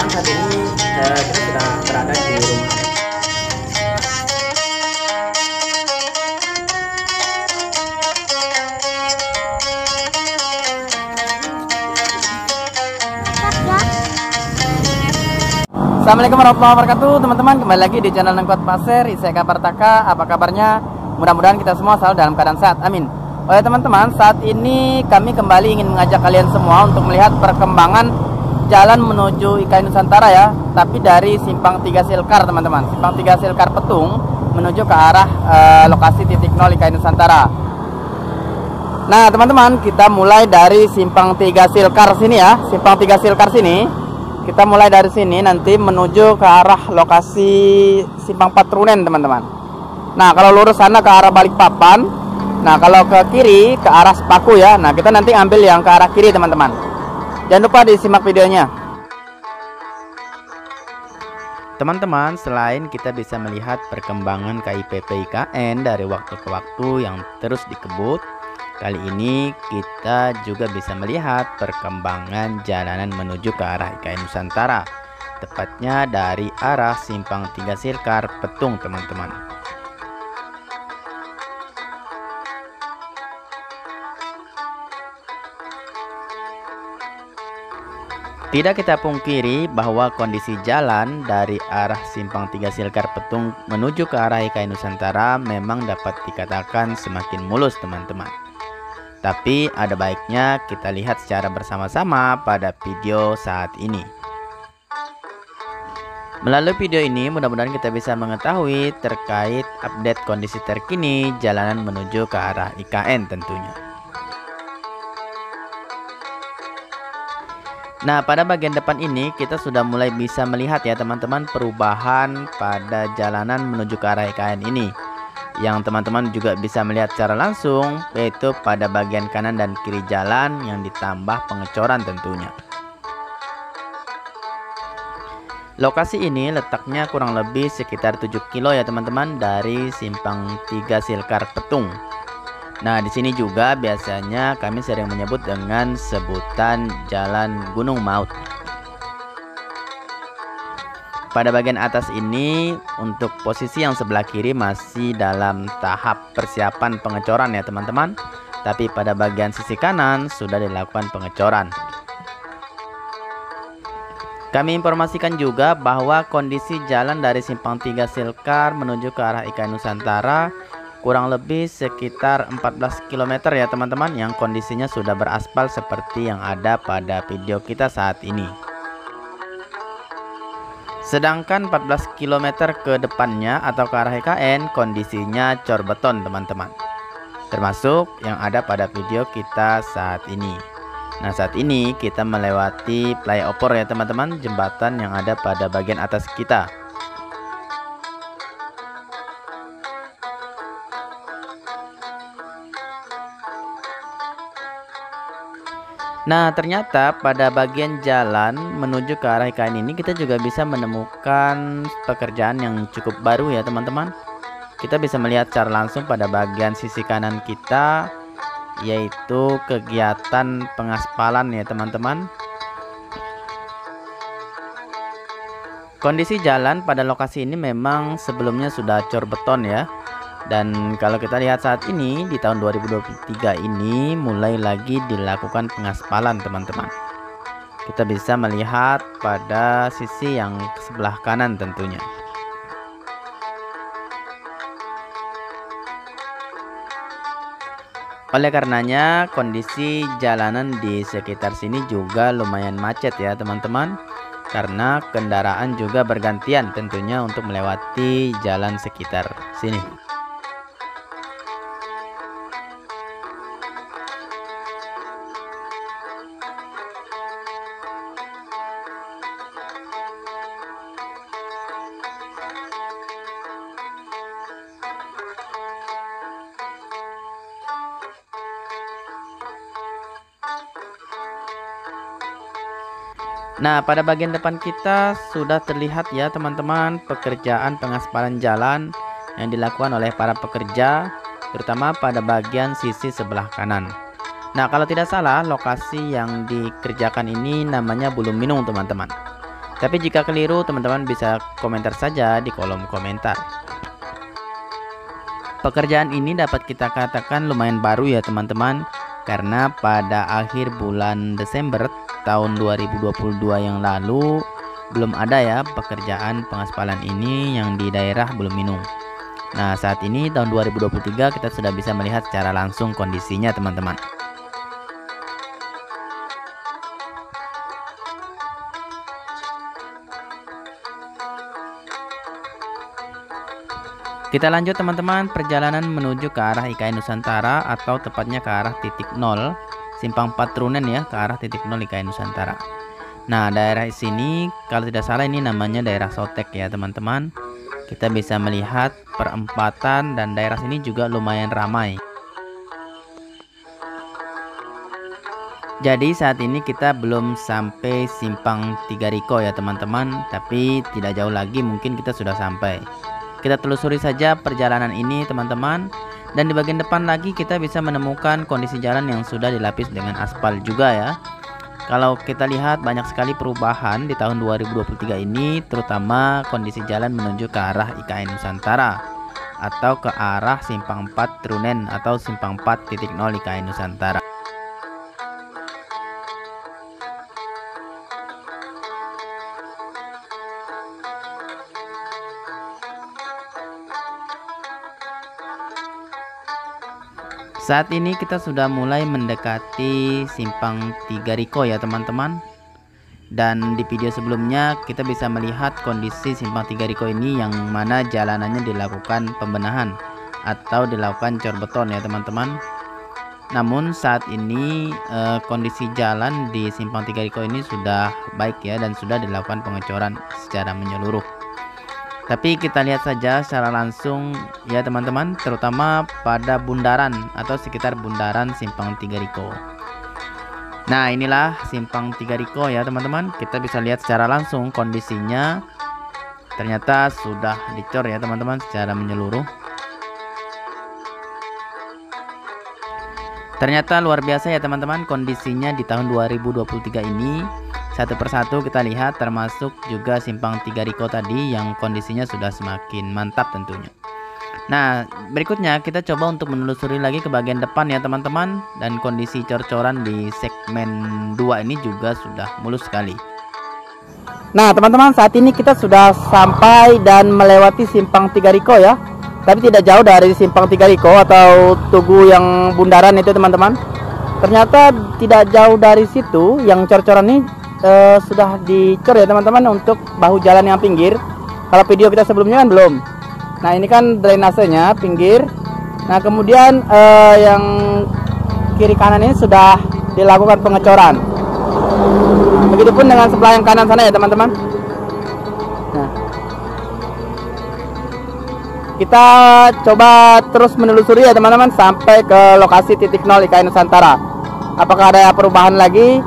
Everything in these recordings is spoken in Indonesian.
teman-teman, saat ini kita sudah berada di rumah. Assalamualaikum warahmatullahi wabarakatuh, teman-teman. Kembali lagi di channel Nengkot Pasir, Iseka Partaka. Apa kabarnya? Mudah-mudahan kita semua selalu dalam keadaan sehat, amin. Oke teman-teman, saat ini kami kembali ingin mengajak kalian semua untuk melihat perkembangan jalan menuju IKN Nusantara ya, tapi dari Simpang 3 Silkar teman-teman. Simpang 3 Silkar Petung menuju ke arah lokasi titik 0 IKN Nusantara. Nah teman-teman, kita mulai dari Simpang 3 Silkar sini ya. Simpang 3 Silkar sini, kita mulai dari sini nanti menuju ke arah lokasi Simpang Patrunen teman-teman. Nah kalau lurus sana ke arah Balikpapan. Nah kalau ke kiri ke arah Sepaku ya. Nah kita nanti ambil yang ke arah kiri teman-teman. Jangan lupa disimak videonya. Teman-teman, selain kita bisa melihat perkembangan KIPP IKN dari waktu ke waktu yang terus dikebut, kali ini kita juga bisa melihat perkembangan jalanan menuju ke arah IKN Nusantara, tepatnya dari arah Simpang 3 Silkar Petung teman-teman. Tidak kita pungkiri bahwa kondisi jalan dari arah Simpang 3 Silkar Petung menuju ke arah IKN Nusantara memang dapat dikatakan semakin mulus teman-teman. Tapi ada baiknya kita lihat secara bersama-sama pada video saat ini. Melalui video ini mudah-mudahan kita bisa mengetahui terkait update kondisi terkini jalanan menuju ke arah IKN tentunya. Nah pada bagian depan ini kita sudah mulai bisa melihat ya teman-teman perubahan pada jalanan menuju ke arah IKN ini, yang teman-teman juga bisa melihat secara langsung, yaitu pada bagian kanan dan kiri jalan yang ditambah pengecoran tentunya. Lokasi ini letaknya kurang lebih sekitar 7 kilo ya teman-teman dari Simpang 3 Silkar Petung. Nah di sini juga biasanya kami sering menyebut dengan sebutan Jalan Gunung Maut. Pada bagian atas ini untuk posisi yang sebelah kiri masih dalam tahap persiapan pengecoran ya teman-teman. Tapi pada bagian sisi kanan sudah dilakukan pengecoran. Kami informasikan juga bahwa kondisi jalan dari Simpang 3 Silkar menuju ke arah IKN Nusantara kurang lebih sekitar 14 km ya teman-teman, yang kondisinya sudah beraspal seperti yang ada pada video kita saat ini. Sedangkan 14 km ke depannya atau ke arah IKN kondisinya cor beton teman-teman, termasuk yang ada pada video kita saat ini. Nah saat ini kita melewati flyover ya teman-teman, jembatan yang ada pada bagian atas kita. Nah ternyata pada bagian jalan menuju ke arah IKN ini kita juga bisa menemukan pekerjaan yang cukup baru ya teman-teman. Kita bisa melihat secara langsung pada bagian sisi kanan kita, yaitu kegiatan pengaspalan ya teman-teman. Kondisi jalan pada lokasi ini memang sebelumnya sudah cor beton ya. Dan kalau kita lihat saat ini di tahun 2023 ini mulai lagi dilakukan pengaspalan teman-teman. Kita bisa melihat pada sisi yang sebelah kanan tentunya. Oleh karenanya kondisi jalanan di sekitar sini juga lumayan macet ya teman-teman, karena kendaraan juga bergantian tentunya untuk melewati jalan sekitar sini. Nah pada bagian depan kita sudah terlihat ya teman-teman pekerjaan pengaspalan jalan yang dilakukan oleh para pekerja, terutama pada bagian sisi sebelah kanan. Nah kalau tidak salah lokasi yang dikerjakan ini namanya Buluminung teman-teman. Tapi jika keliru, teman-teman bisa komentar saja di kolom komentar. Pekerjaan ini dapat kita katakan lumayan baru ya teman-teman, karena pada akhir bulan Desember tahun 2022 yang lalu belum ada ya pekerjaan pengaspalan ini yang di daerah Bulung Minung. Nah, saat ini tahun 2023 kita sudah bisa melihat secara langsung kondisinya teman-teman. Kita lanjut teman-teman, perjalanan menuju ke arah IKN Nusantara atau tepatnya ke arah titik 0 Simpang 4 Trunen ya, ke arah titik 0 IKN Nusantara. Nah, daerah sini kalau tidak salah ini namanya daerah Sotek ya teman-teman. Kita bisa melihat perempatan dan daerah sini juga lumayan ramai. Jadi saat ini kita belum sampai Simpang 3 Riko ya teman-teman, tapi tidak jauh lagi mungkin kita sudah sampai. Kita telusuri saja perjalanan ini teman-teman, dan di bagian depan lagi kita bisa menemukan kondisi jalan yang sudah dilapis dengan aspal juga ya. Kalau kita lihat banyak sekali perubahan di tahun 2023 ini, terutama kondisi jalan menuju ke arah IKN Nusantara atau ke arah Simpang 4 Trunen atau Simpang 4.0 IKN Nusantara. Saat ini kita sudah mulai mendekati Simpang 3 Riko ya teman-teman. Dan di video sebelumnya kita bisa melihat kondisi Simpang 3 Riko ini yang mana jalanannya dilakukan pembenahan atau dilakukan cor beton ya teman-teman. Namun saat ini kondisi jalan di Simpang 3 Riko ini sudah baik ya, dan sudah dilakukan pengecoran secara menyeluruh. Tapi kita lihat saja secara langsung ya teman-teman, terutama pada bundaran atau sekitar bundaran Simpang 3 Riko. Nah, inilah Simpang 3 Riko ya teman-teman. Kita bisa lihat secara langsung kondisinya. Ternyata sudah dicor ya teman-teman secara menyeluruh. Ternyata luar biasa ya teman-teman kondisinya di tahun 2023 ini. Satu persatu kita lihat, termasuk juga Simpang 3 Riko tadi yang kondisinya sudah semakin mantap tentunya. Nah, berikutnya kita coba untuk menelusuri lagi ke bagian depan ya teman-teman, dan kondisi cor-coran di segmen 2 ini juga sudah mulus sekali. Nah teman-teman, saat ini kita sudah sampai dan melewati Simpang 3 Riko ya, tapi tidak jauh dari Simpang 3 Riko atau Tugu yang bundaran itu teman-teman. Ternyata tidak jauh dari situ yang cor-coran ini sudah dicor ya teman-teman untuk bahu jalan yang pinggir. Kalau video kita sebelumnya kan belum. Nah, ini kan drainasenya pinggir. Nah, kemudian yang kiri kanan ini sudah dilakukan pengecoran. Begitupun dengan sebelah yang kanan sana ya teman-teman. Nah, kita coba terus menelusuri ya teman-teman sampai ke lokasi titik 0 IKN Nusantara. Apakah ada perubahan lagi?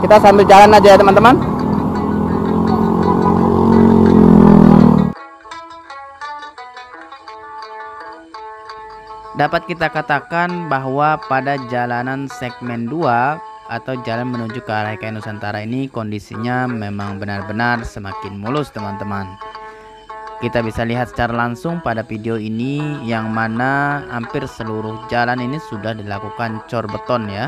Kita sambil jalan aja ya teman-teman. Dapat kita katakan bahwa pada jalanan segmen 2 atau jalan menuju ke arah IKN Nusantara ini kondisinya memang benar-benar semakin mulus teman-teman. Kita bisa lihat secara langsung pada video ini yang mana hampir seluruh jalan ini sudah dilakukan cor beton ya.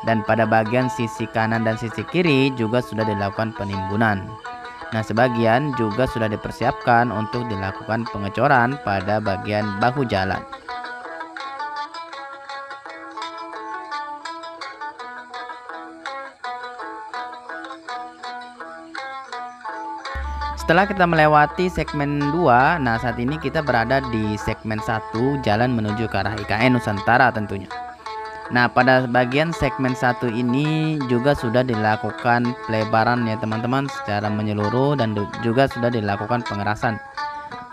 Dan pada bagian sisi kanan dan sisi kiri juga sudah dilakukan penimbunan. Nah, sebagian juga sudah dipersiapkan untuk dilakukan pengecoran pada bagian bahu jalan. Setelah kita melewati segmen 2, nah saat ini kita berada di segmen 1 jalan menuju ke arah IKN Nusantara tentunya. Nah, pada bagian segmen 1 ini juga sudah dilakukan pelebaran ya teman-teman secara menyeluruh, dan juga sudah dilakukan pengerasan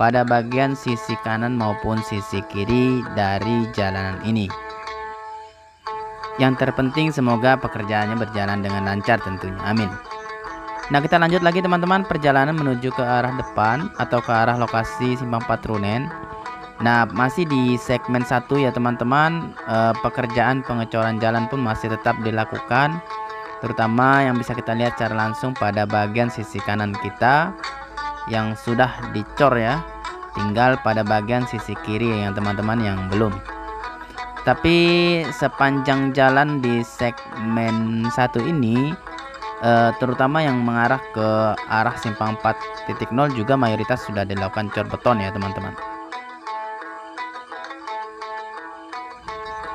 pada bagian sisi kanan maupun sisi kiri dari jalanan ini. Yang terpenting semoga pekerjaannya berjalan dengan lancar tentunya, amin. Nah, kita lanjut lagi teman-teman, perjalanan menuju ke arah depan atau ke arah lokasi Simpang 4 Trunen. Nah, masih di segmen 1 ya teman-teman, pekerjaan pengecoran jalan pun masih tetap dilakukan terutama yang bisa kita lihat secara langsung pada bagian sisi kanan kita yang sudah dicor ya, tinggal pada bagian sisi kiri yang teman-teman yang belum. Tapi sepanjang jalan di segmen 1 ini terutama yang mengarah ke arah simpang 4.0 juga mayoritas sudah dilakukan cor beton ya teman-teman.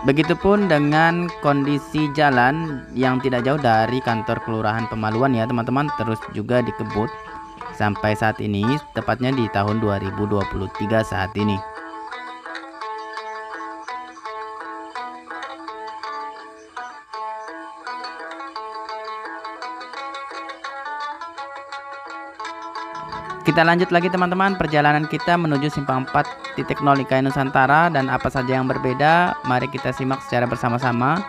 Begitupun dengan kondisi jalan yang tidak jauh dari kantor kelurahan Pemaluan ya teman-teman, terus juga dikebut sampai saat ini, tepatnya di tahun 2023 saat ini. Kita lanjut lagi teman-teman perjalanan kita menuju simpang 4.0 IKN Nusantara, dan apa saja yang berbeda mari kita simak secara bersama-sama.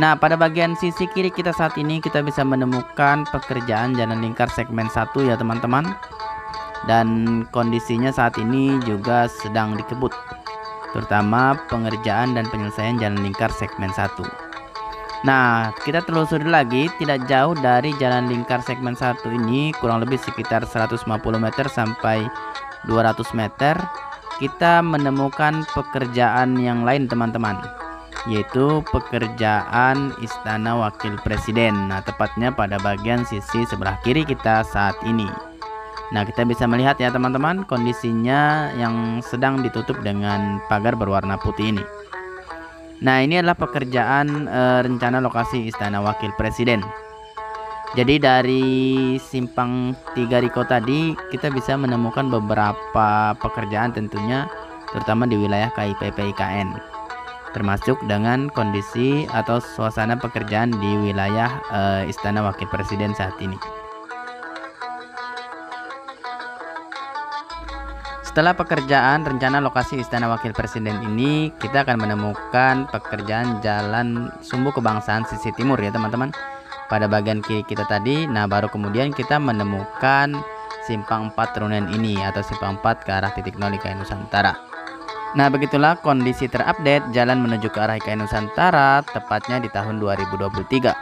Nah, pada bagian sisi kiri kita saat ini kita bisa menemukan pekerjaan jalan lingkar segmen 1 ya teman-teman, dan kondisinya saat ini juga sedang dikebut, terutama pengerjaan dan penyelesaian jalan lingkar segmen 1. Nah, kita telusuri lagi, tidak jauh dari jalan lingkar segmen 1 ini, kurang lebih sekitar 150 meter sampai 200 meter, kita menemukan pekerjaan yang lain teman-teman, yaitu pekerjaan Istana Wakil Presiden. Nah, tepatnya pada bagian sisi sebelah kiri kita saat ini. Nah, kita bisa melihat ya teman-teman, kondisinya yang sedang ditutup dengan pagar berwarna putih ini. Nah, ini adalah pekerjaan rencana lokasi Istana Wakil Presiden. Jadi dari simpang 3 Riko tadi kita bisa menemukan beberapa pekerjaan tentunya, terutama di wilayah KIPP IKN, termasuk dengan kondisi atau suasana pekerjaan di wilayah Istana Wakil Presiden saat ini. Setelah pekerjaan rencana lokasi Istana Wakil Presiden ini, kita akan menemukan pekerjaan Jalan Sumbu Kebangsaan sisi timur ya teman-teman, pada bagian kiri kita tadi. Nah, baru kemudian kita menemukan simpang 4 Trunen ini atau simpang 4 ke arah titik 0 IKN Nusantara. Nah, begitulah kondisi terupdate jalan menuju ke arah IKN Nusantara tepatnya di tahun 2023.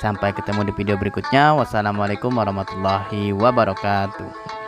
Sampai ketemu di video berikutnya. Wassalamualaikum warahmatullahi wabarakatuh.